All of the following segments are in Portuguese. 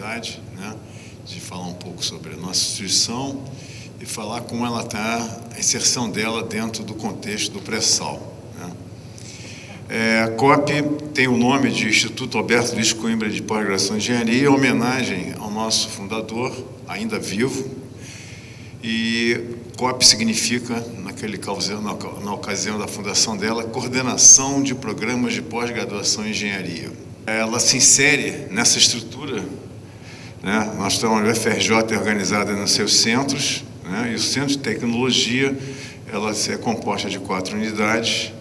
oportunidade, né, de falar um pouco sobre a nossa instituição e falar como ela está, a inserção dela dentro do contexto do pré-sal, né. A COP tem o nome de Instituto Alberto Luiz Coimbra de Pós-Graduação em Engenharia, em homenagem ao nosso fundador, ainda vivo, e COP significa, na ocasião da fundação dela, Coordenação de Programas de Pós-Graduação em Engenharia. Ela se insere nessa estrutura, né? Nós temos a UFRJ organizada nos seus centros, né? E o Centro de Tecnologia, ela é composta de 4 unidades: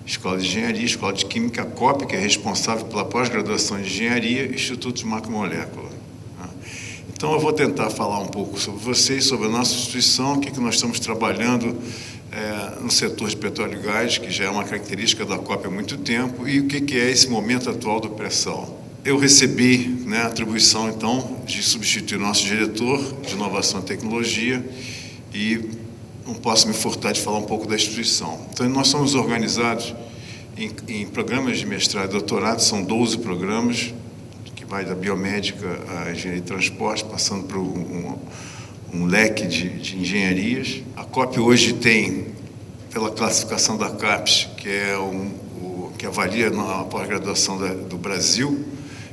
Escola de Engenharia, Escola de Química, a COP, que é responsável pela pós-graduação em Engenharia, e Instituto de Macromolécula. Então, eu vou tentar falar um pouco sobre vocês, sobre a nossa instituição, o que nós estamos trabalhando no setor de petróleo e gás, que já é uma característica da COP há muito tempo, e o que é esse momento atual do pré-sal. Eu recebi, né, a atribuição, então, de substituir o nosso diretor de Inovação e Tecnologia, e não posso me furtar de falar um pouco da instituição. Então, nós somos organizados em programas de mestrado e doutorado, são 12 programas, que vai da biomédica à engenharia de transporte, passando por um leque de engenharias. A COP hoje tem, pela classificação da CAPES, que é que avalia a pós-graduação do Brasil,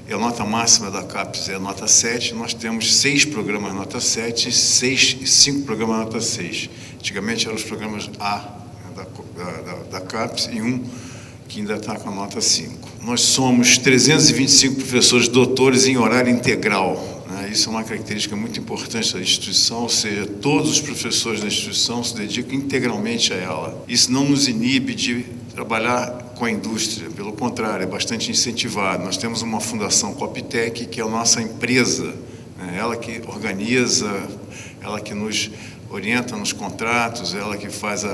e a nota máxima da CAPES é a nota 7, nós temos 6 programas nota 7 e 5 programas nota 6. Antigamente eram os programas A, né, da CAPES, e um que ainda está com a nota 5. Nós somos 325 professores doutores em horário integral, né? Isso é uma característica muito importante da instituição, ou seja, todos os professores da instituição se dedicam integralmente a ela. Isso não nos inibe de trabalhar com a indústria, pelo contrário, é bastante incentivado. Nós temos uma fundação Coptec, que é a nossa empresa, né? Ela que organiza, ela que nos orienta nos contratos, ela que faz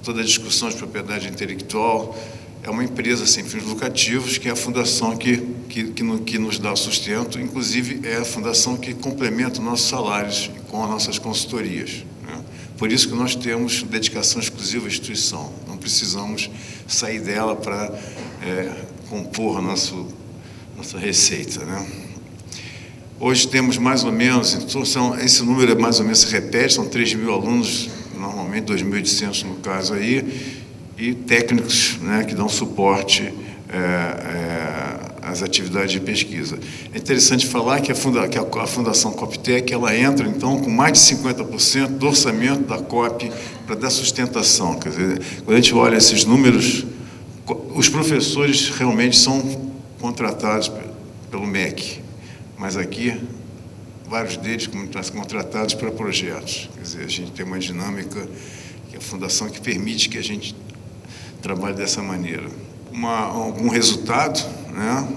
toda a discussão de propriedade intelectual. É uma empresa sem fins lucrativos, que é a fundação que nos dá sustento, inclusive é a fundação que complementa os nossos salários com as nossas consultorias, né? Por isso que nós temos dedicação exclusiva à instituição, não precisamos sair dela para compor a nossa receita, né? Hoje temos mais ou menos, então, esse número mais ou menos se repete, são 3.000 alunos, normalmente 2.800 no caso aí, e técnicos, né, que dão suporte às atividades de pesquisa. É interessante falar que a Fundação Coptec, ela entra, então, com mais de 50% do orçamento da COP para dar sustentação. Quer dizer, quando a gente olha esses números, os professores realmente são contratados pelo MEC, mas aqui, vários deles são contratados para projetos. Quer dizer, a gente tem uma dinâmica, que é a fundação que permite que a gente trabalhe dessa maneira. Algum resultado, né,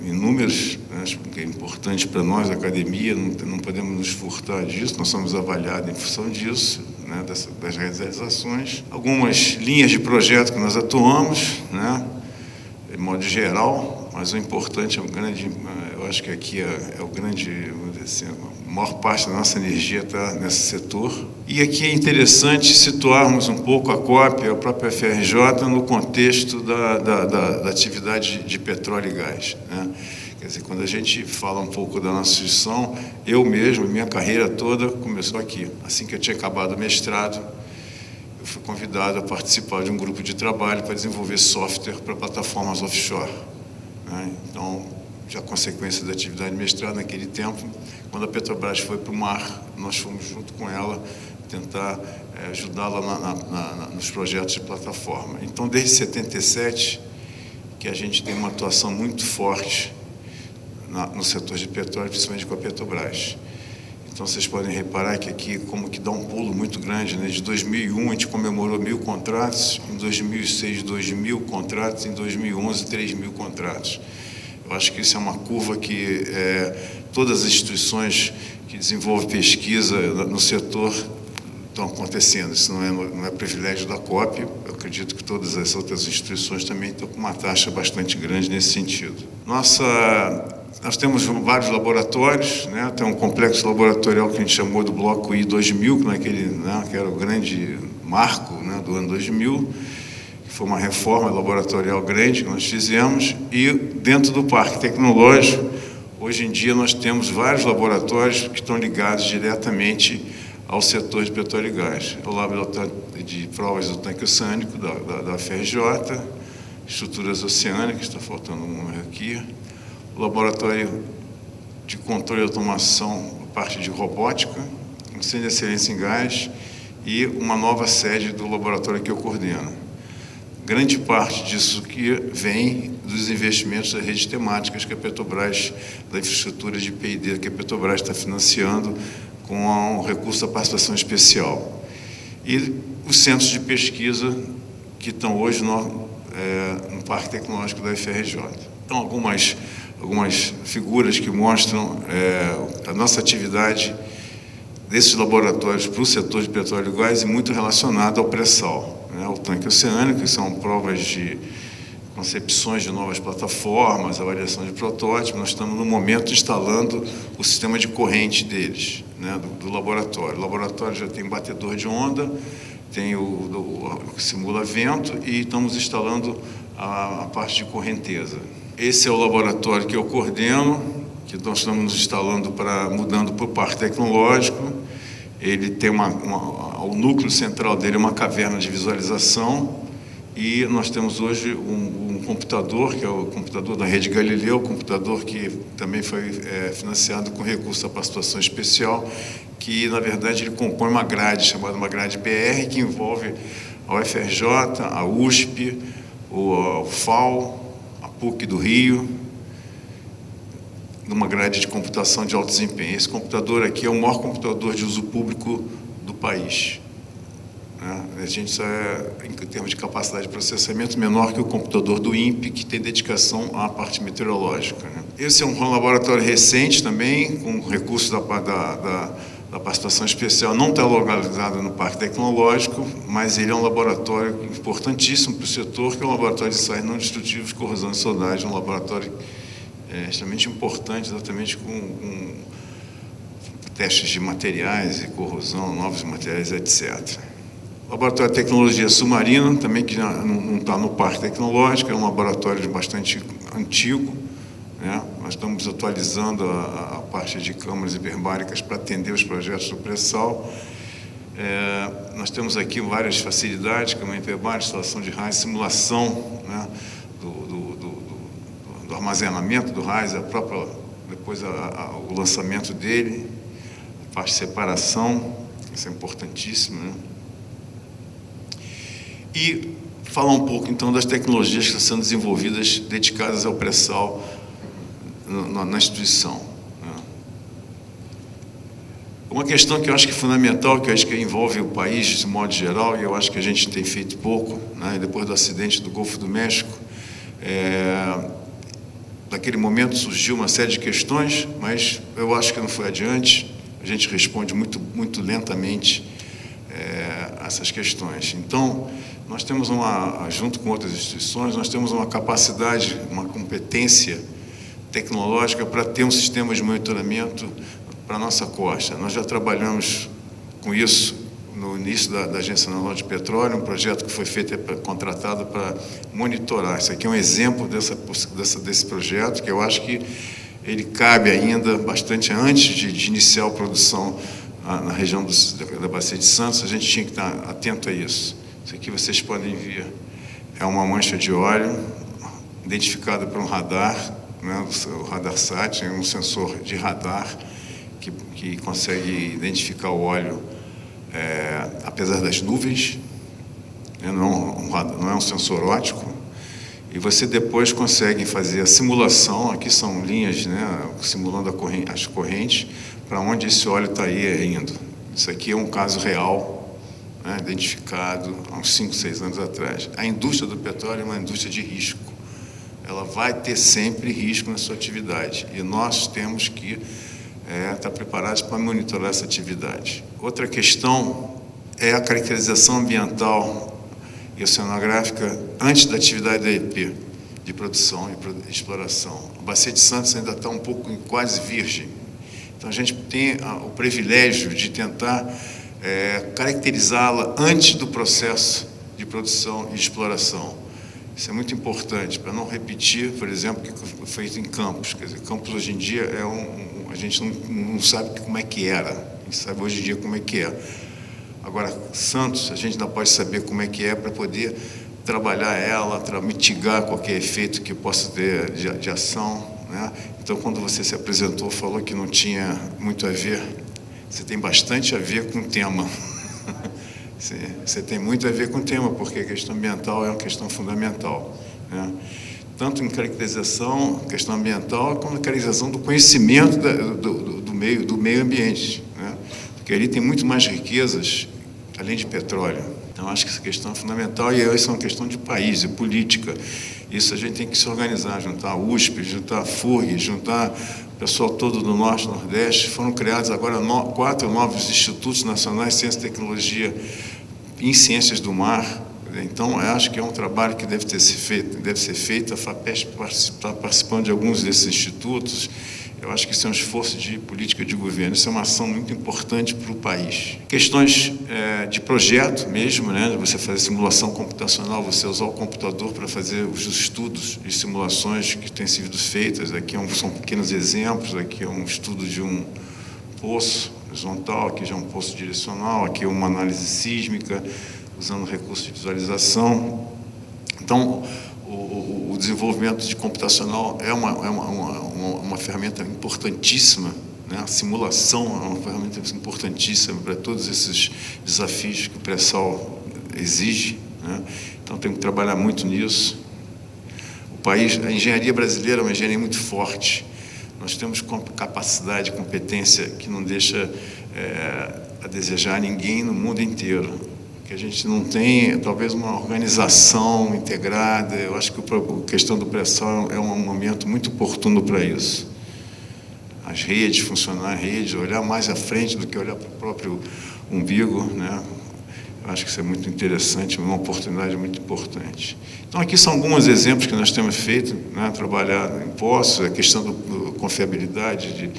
em números, né, que é importante para nós, da academia, não podemos nos furtar disso, nós somos avaliados em função disso, né, das realizações. Algumas linhas de projeto que nós atuamos, né, de modo geral, mas o importante é eu acho que aqui é o grande, vamos dizer assim, a maior parte da nossa energia está nesse setor. E aqui é interessante situarmos um pouco a COP, a própria FRJ, no contexto da atividade de petróleo e gás, né? Quer dizer, quando a gente fala um pouco da nossa instituição, eu mesmo, minha carreira toda começou aqui. Assim que eu tinha acabado o mestrado, eu fui convidado a participar de um grupo de trabalho para desenvolver software para plataformas offshore, né? Então, já consequência da atividade de mestrado naquele tempo, quando a Petrobras foi para o mar, nós fomos junto com ela tentar ajudá-la nos projetos de plataforma. Então, desde 77, que a gente tem uma atuação muito forte no setor de petróleo, principalmente com a Petrobras. Então, vocês podem reparar que aqui como que dá um pulo muito grande, né? De 2001 a gente comemorou 1.000 contratos, em 2006 2.000 contratos, em 2011 3.000 contratos. Eu acho que isso é uma curva que todas as instituições que desenvolvem pesquisa no setor estão acontecendo. Isso não é privilégio da COP. Eu acredito que todas as outras instituições também estão com uma taxa bastante grande nesse sentido. Nós temos vários laboratórios, né? Tem um complexo laboratorial que a gente chamou do Bloco I-2000, que era o grande marco, né, do ano 2000, que foi uma reforma laboratorial grande que nós fizemos, e dentro do Parque Tecnológico, hoje em dia nós temos vários laboratórios que estão ligados diretamente ao setor de petróleo e gás. O laboratório de provas do tanque oceânico da FRJ, estruturas oceânicas, está faltando um número aqui, o laboratório de controle e automação, parte de robótica, um centro de excelência em gás e uma nova sede do laboratório que eu coordeno. Grande parte disso que vem dos investimentos das redes temáticas que a Petrobras, da infraestrutura de P&D que a Petrobras está financiando com o recurso da participação especial. E os centros de pesquisa que estão hoje no Parque Tecnológico da FRJ. Então, algumas figuras que mostram a nossa atividade desses laboratórios para o setor de petróleo e gás e muito relacionado ao pré-sal, né? O tanque oceânico, que são provas de concepções de novas plataformas, avaliação de protótipos. Nós estamos, no momento, instalando o sistema de corrente deles, né, do laboratório. O laboratório já tem batedor de onda, tem o simula vento e estamos instalando a parte de correnteza. Esse é o laboratório que eu coordeno, que nós estamos instalando mudando para o Parque Tecnológico. Ele tem o núcleo central dele é uma caverna de visualização e nós temos hoje um computador, que é o computador da Rede Galileu, computador que também foi financiado com recurso da participação especial, que, na verdade, ele compõe uma grade, chamada uma grade PR, que envolve a UFRJ, a USP, o FAO, a PUC do Rio, numa grade de computação de alto desempenho. Esse computador aqui é o maior computador de uso público do país, né? A gente só em termos de capacidade de processamento, menor que o computador do INPE, que tem dedicação à parte meteorológica, né? Esse é um laboratório recente também, com recursos da participação especial, não está localizado no Parque Tecnológico, mas ele é um laboratório importantíssimo para o setor, que é um laboratório de ensaios não destrutivos de corrosão e soldagem, um laboratório extremamente importante, exatamente com testes de materiais e corrosão, novos materiais, etc. O Laboratório de Tecnologia Submarina, também que não está no Parque Tecnológico, é um laboratório bastante antigo, né? Nós estamos atualizando a parte de câmaras hiperbáricas para atender os projetos do pré-sal. Nós temos aqui várias facilidades, câmara hiperbárica, instalação de raios, simulação, né, do armazenamento do RAIS, depois o lançamento dele, a parte de separação, isso é importantíssimo, né? E falar um pouco, então, das tecnologias que estão sendo desenvolvidas, dedicadas ao pré-sal na instituição, né? Uma questão que eu acho que é fundamental, que eu acho que envolve o país, de modo geral, e eu acho que a gente tem feito pouco, né? Depois do acidente do Golfo do México, naquele momento surgiu uma série de questões, mas eu acho que não foi adiante. A gente responde muito lentamente a essas questões. Então, nós temos junto com outras instituições, nós temos uma capacidade, uma competência tecnológica para ter um sistema de monitoramento para a nossa costa. Nós já trabalhamos com isso no início da Agência Nacional de Petróleo, um projeto que foi feito, contratado para monitorar. Isso aqui é um exemplo desse projeto, que eu acho que ele cabe ainda bastante antes de iniciar a produção na região da Bacia de Santos. A gente tinha que estar atento a isso. Isso aqui vocês podem ver, é uma mancha de óleo identificada por um radar, né, o RadarSat, é um sensor de radar que consegue identificar o óleo apesar das nuvens, né, não é um sensor óptico, e você depois consegue fazer a simulação. Aqui são linhas, né, simulando as correntes, para onde esse óleo está indo. Isso aqui é um caso real, né, identificado há uns 5, 6 anos atrás. A indústria do petróleo é uma indústria de risco. Ela vai ter sempre risco na sua atividade, e nós temos que estar preparados para monitorar essa atividade. Outra questão é a caracterização ambiental e oceanográfica antes da atividade da EP, de produção e exploração. A Bacia de Santos ainda está um pouco quase virgem. Então, a gente tem o privilégio de tentar caracterizá-la antes do processo de produção e exploração. Isso é muito importante, para não repetir, por exemplo, o que foi feito em Campos. Quer dizer, Campos hoje em dia a gente não sabe como é que era, a gente sabe hoje em dia como é que é. Agora, Santos, a gente ainda pode saber como é que é para poder trabalhar ela, mitigar qualquer efeito que possa ter de ação, né? Então, quando você se apresentou, falou que não tinha muito a ver, você tem bastante a ver com o tema. Você tem muito a ver com o tema, porque a questão ambiental é uma questão fundamental, né? Tanto em caracterização, questão ambiental, como na caracterização do conhecimento do meio ambiente, né? Porque ali tem muito mais riquezas, além de petróleo. Então, acho que essa questão é fundamental e isso é uma questão de país, de política. Isso a gente tem que se organizar, juntar a USP, juntar a FURG, juntar o pessoal todo do Norte e Nordeste. Foram criados agora 4 novos institutos nacionais de ciência e tecnologia em ciências do mar. Então, eu acho que é um trabalho que deve ser feito. A FAPESP está participando de alguns desses institutos. Eu acho que isso é um esforço de política de governo, isso é uma ação muito importante para o país. Questões de projeto mesmo, né? Você fazer simulação computacional, você usar o computador para fazer os estudos e simulações que têm sido feitas. Aqui são pequenos exemplos, aqui é um estudo de um poço horizontal, aqui já é um poço direcional, aqui é uma análise sísmica, usando recursos de visualização. Então, o desenvolvimento de computacional é uma ferramenta importantíssima, né? A simulação é uma ferramenta importantíssima para todos esses desafios que o pré-sal exige, né? Então, tem que trabalhar muito nisso. A engenharia brasileira é uma engenharia muito forte. Nós temos capacidade, competência que não deixa a desejar ninguém no mundo inteiro. Que a gente não tem, talvez, uma organização integrada. Eu acho que a questão do pré-sal é um momento muito oportuno para isso. As redes, funcionar a rede, olhar mais à frente do que olhar para o próprio umbigo, né? Eu acho que isso é muito interessante, uma oportunidade muito importante. Então, aqui são alguns exemplos que nós temos feito, né? Trabalhar em poços, a questão da confiabilidade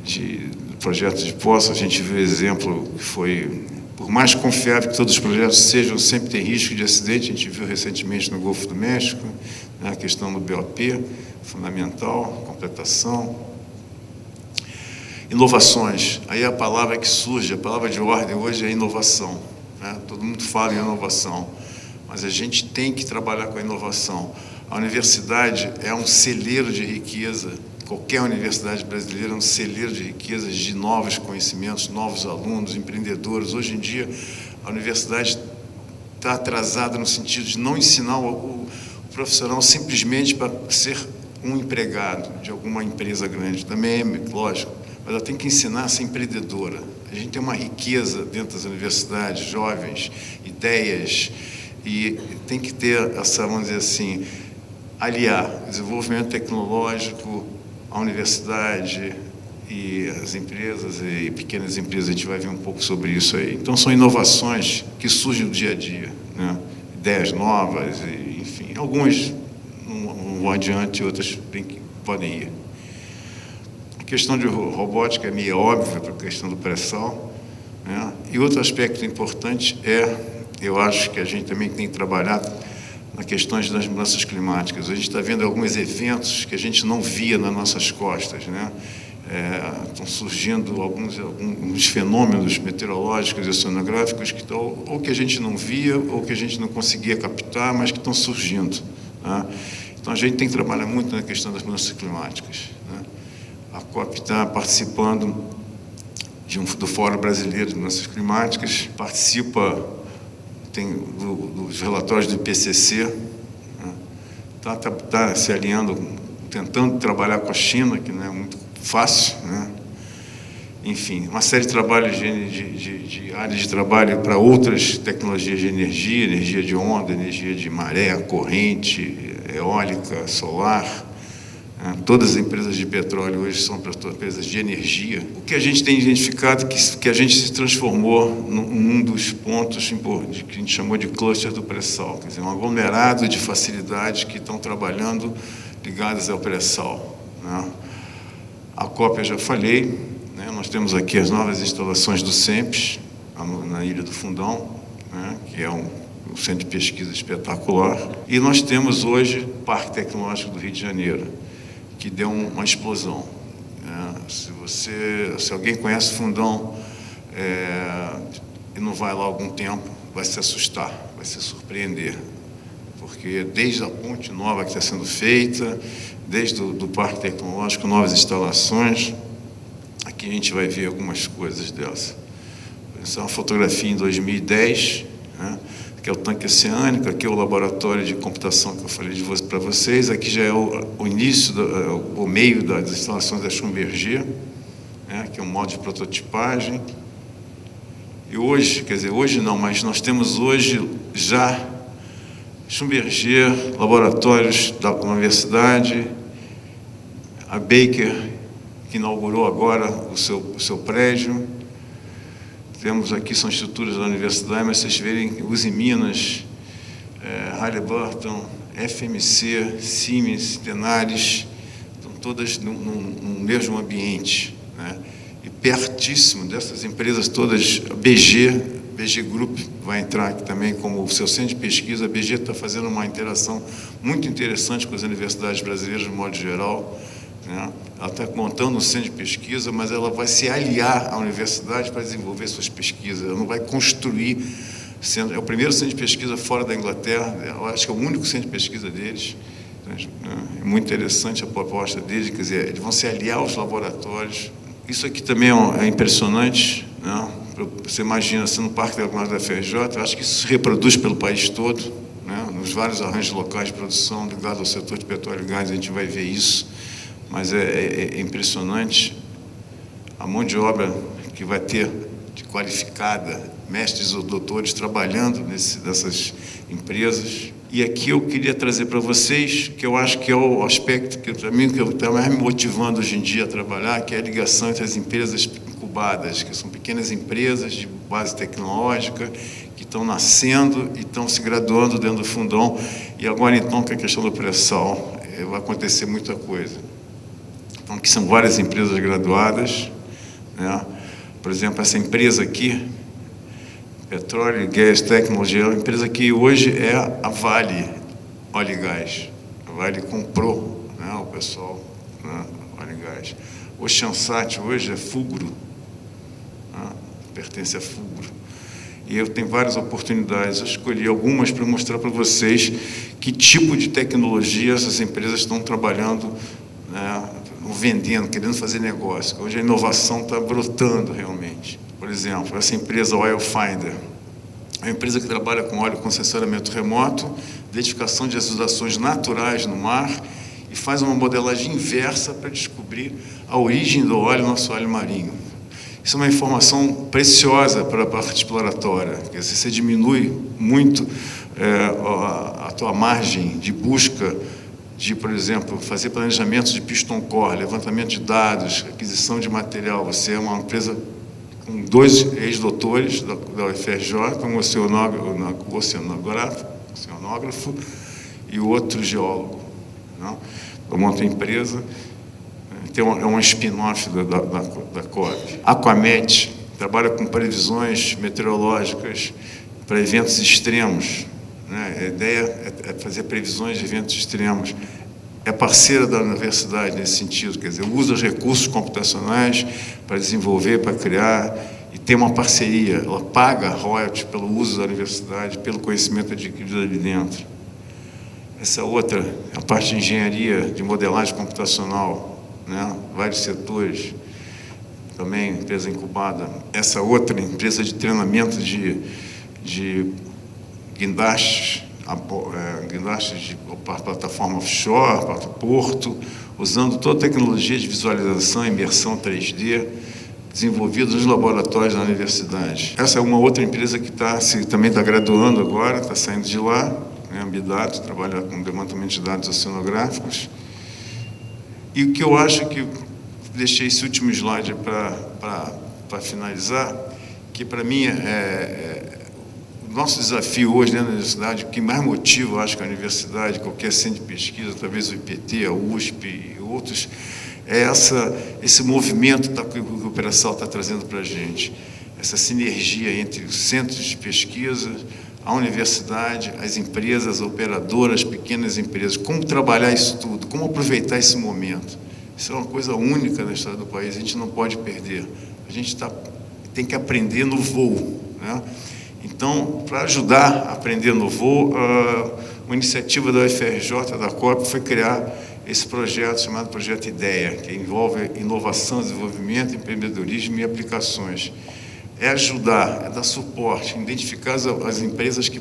de projetos de poços. A gente viu o exemplo que foi... Por mais confiável que todos os projetos sejam, sempre tem risco de acidente. A gente viu recentemente no Golfo do México, né, a questão do BOP, fundamental, completação. Inovações. Aí a palavra que surge, a palavra de ordem hoje é inovação, né? Todo mundo fala em inovação, mas a gente tem que trabalhar com a inovação. A universidade é um celeiro de riqueza. Qualquer universidade brasileira é um celeiro de riquezas, de novos conhecimentos, novos alunos, empreendedores. Hoje em dia, a universidade está atrasada no sentido de não ensinar o profissional simplesmente para ser um empregado de alguma empresa grande. Também é lógico, mas ela tem que ensinar a ser empreendedora. A gente tem uma riqueza dentro das universidades, jovens, ideias, e tem que ter essa, vamos dizer assim, aliar desenvolvimento tecnológico, a universidade e as empresas e pequenas empresas. A gente vai ver um pouco sobre isso aí. Então, são inovações que surgem no dia a dia, né? Ideias novas, e, enfim, algumas não vão adiante, outras podem ir. A questão de robótica é meio óbvia para a questão do pré-sal, né? E outro aspecto importante eu acho que a gente também tem que trabalhar nas questões das mudanças climáticas. A gente está vendo alguns eventos que a gente não via nas nossas costas, né? Estão surgindo alguns fenômenos meteorológicos e oceanográficos que estão, ou que a gente não via, ou que a gente não conseguia captar, mas que estão surgindo, né? Então, a gente tem que trabalhar muito na questão das mudanças climáticas, né? A COP está participando do Fórum Brasileiro de Mudanças Climáticas, participa dos relatórios do IPCC, né? Tá se alinhando, tentando trabalhar com a China, que não é muito fácil, né? Enfim, uma série de trabalhos de áreas de trabalho para outras tecnologias de energia de onda, energia de maré, corrente, eólica, solar. Todas as empresas de petróleo hoje são empresas de energia. O que a gente tem identificado é que a gente se transformou num dos pontos que a gente chamou de cluster do pré-sal, quer dizer, um aglomerado de facilidades que estão trabalhando ligadas ao pré-sal, né? A COP eu já falei, né? Nós temos aqui as novas instalações do SEMPES, na Ilha do Fundão, né? Que é o centro de pesquisa espetacular. E nós temos hoje o Parque Tecnológico do Rio de Janeiro, que deu uma explosão. Se alguém conhece o Fundão e não vai lá há algum tempo, vai se assustar, vai se surpreender. Porque desde a ponte nova que está sendo feita, desde o Parque Tecnológico, novas instalações, aqui a gente vai ver algumas coisas dessa. Essa é uma fotografia em 2010, né, que é o tanque oceânico, aqui é o laboratório de computação que eu falei para vocês, aqui já é o início, o meio das instalações da Schlumberger, né, que é um modo de prototipagem. E hoje, quer dizer, hoje não, mas nós temos hoje já Schlumberger, laboratórios da universidade, a Baker, que inaugurou agora o seu prédio. Temos aqui, são estruturas da universidade, mas vocês verem, Usiminas, Halliburton, FMC, Siemens, Tenaris, estão todas no mesmo ambiente, né? E pertíssimo dessas empresas todas, a BG Group vai entrar aqui também como o seu centro de pesquisa. A BG está fazendo uma interação muito interessante com as universidades brasileiras, de modo geral, né? Ela está montando um centro de pesquisa, mas ela vai se aliar à universidade para desenvolver suas pesquisas. Ela não vai construir centro. É o primeiro centro de pesquisa fora da Inglaterra. Eu acho que é o único centro de pesquisa deles. É muito interessante a proposta deles. Quer dizer, eles vão se aliar aos laboratórios. Isso aqui também é impressionante, né? Você imagina, assim, no Parque Tecnológico da FRJ, eu acho que isso se reproduz pelo país todo, né? Nos vários arranjos locais de produção ligados ao setor de petróleo e gás, a gente vai ver isso. Mas é impressionante a mão de obra que vai ter de qualificada, mestres ou doutores trabalhando nessas empresas. E aqui eu queria trazer para vocês, que eu acho que é o aspecto que, para mim, que está mais me motivando hoje em dia a trabalhar, que é a ligação entre as empresas incubadas, que são pequenas empresas de base tecnológica, que estão nascendo e estão se graduando dentro do Fundão. E agora, então, que a questão do pré-sal, vai acontecer muita coisa. Então, aqui são várias empresas graduadas, né? Por exemplo, essa empresa aqui, Petróleo, Gas Technology, é uma empresa que hoje é a Vale Óleo e Gás. A Vale comprou, né, o pessoal, né, Óleo e Gás. O Chansat hoje é Fugro, né, pertence a Fugro. E eu tenho várias oportunidades, eu escolhi algumas para mostrar para vocês que tipo de tecnologia essas empresas estão trabalhando, né, vendendo, querendo fazer negócio. Hoje a inovação está brotando realmente. Por exemplo, essa empresa Oil Finder, é uma empresa que trabalha com óleo com sensoriamento remoto, identificação de azudações naturais no mar e faz uma modelagem inversa para descobrir a origem do óleo no nosso óleo marinho. Isso é uma informação preciosa para a parte exploratória, porque se você diminui muito a tua margem de busca de, por exemplo, fazer planejamento de piston core, levantamento de dados, aquisição de material. Você é uma empresa com 2 ex-doutores da UFRJ, um oceanógrafo e o outro geólogo. Não? Eu monto a empresa, é um spin-off da COP. A Aquamet trabalha com previsões meteorológicas para eventos extremos. A ideia é fazer previsões de eventos extremos. É parceira da universidade nesse sentido, quer dizer, usa os recursos computacionais para desenvolver, para criar, e tem uma parceria. Ela paga royalties pelo uso da universidade, pelo conhecimento adquirido ali dentro. Essa outra, a parte de engenharia, de modelagem computacional, né? Vários setores, também empresa incubada. Essa outra, empresa de treinamento de guindastes para plataforma offshore, para porto, usando toda a tecnologia de visualização e imersão 3D, desenvolvida nos laboratórios da universidade. Essa é uma outra empresa que também está graduando agora, está saindo de lá, né, Ambidados, trabalha com levantamento de dados oceanográficos. E o que eu acho que, deixei esse último slide para finalizar, que para mim o nosso desafio hoje dentro da universidade, o que mais motiva, eu acho, que a universidade, qualquer centro de pesquisa, talvez o IPT, a USP e outros, é esse movimento que o pré-sal está trazendo para a gente. Essa sinergia entre os centros de pesquisa, a universidade, as empresas, as operadoras, pequenas empresas, como trabalhar isso tudo, como aproveitar esse momento. Isso é uma coisa única na história do país, a gente não pode perder. A gente tem que aprender no voo, né? Então, para ajudar a aprender no voo, uma iniciativa da UFRJ, da COP, foi criar esse projeto chamado Projeto Ideia, que envolve inovação, desenvolvimento, empreendedorismo e aplicações. É ajudar, é dar suporte, identificar as empresas que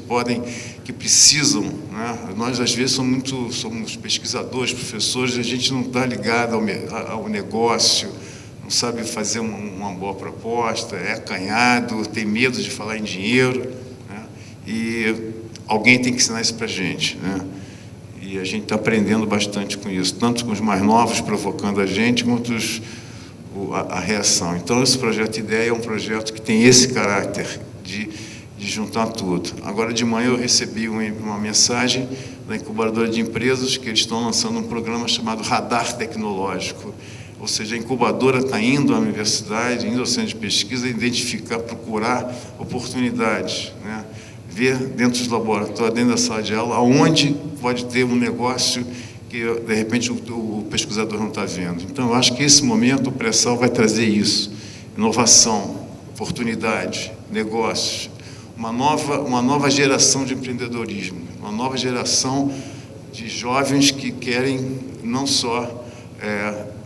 precisam, né? Nós, às vezes, somos pesquisadores, professores, a gente não está ligado ao negócio, não sabe fazer uma boa proposta, é acanhado, tem medo de falar em dinheiro, né? E alguém tem que ensinar isso para a gente, né? E a gente está aprendendo bastante com isso, tanto com os mais novos provocando a gente, quanto a reação. Então, esse projeto Ideia é um projeto que tem esse caráter de juntar tudo. Agora, de manhã, eu recebi uma mensagem da incubadora de empresas que eles estão lançando um programa chamado Radar Tecnológico. Ou seja, a incubadora está indo à universidade, indo ao centro de pesquisa, identificar, procurar oportunidades, né? Ver dentro dos laboratórios, dentro da sala de aula, aonde pode ter um negócio que, de repente, o pesquisador não está vendo. Então, eu acho que esse momento, o pré-sal vai trazer isso. Inovação, oportunidade, negócios, uma nova geração de empreendedorismo, uma nova geração de jovens que querem não só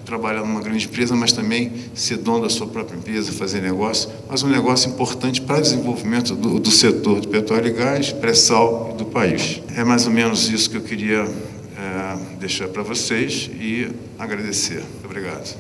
trabalhar numa grande empresa, mas também ser dono da sua própria empresa, fazer negócio, mas um negócio importante para o desenvolvimento do setor de petróleo e gás, pré-sal e do país. É mais ou menos isso que eu queria deixar para vocês e agradecer. Obrigado.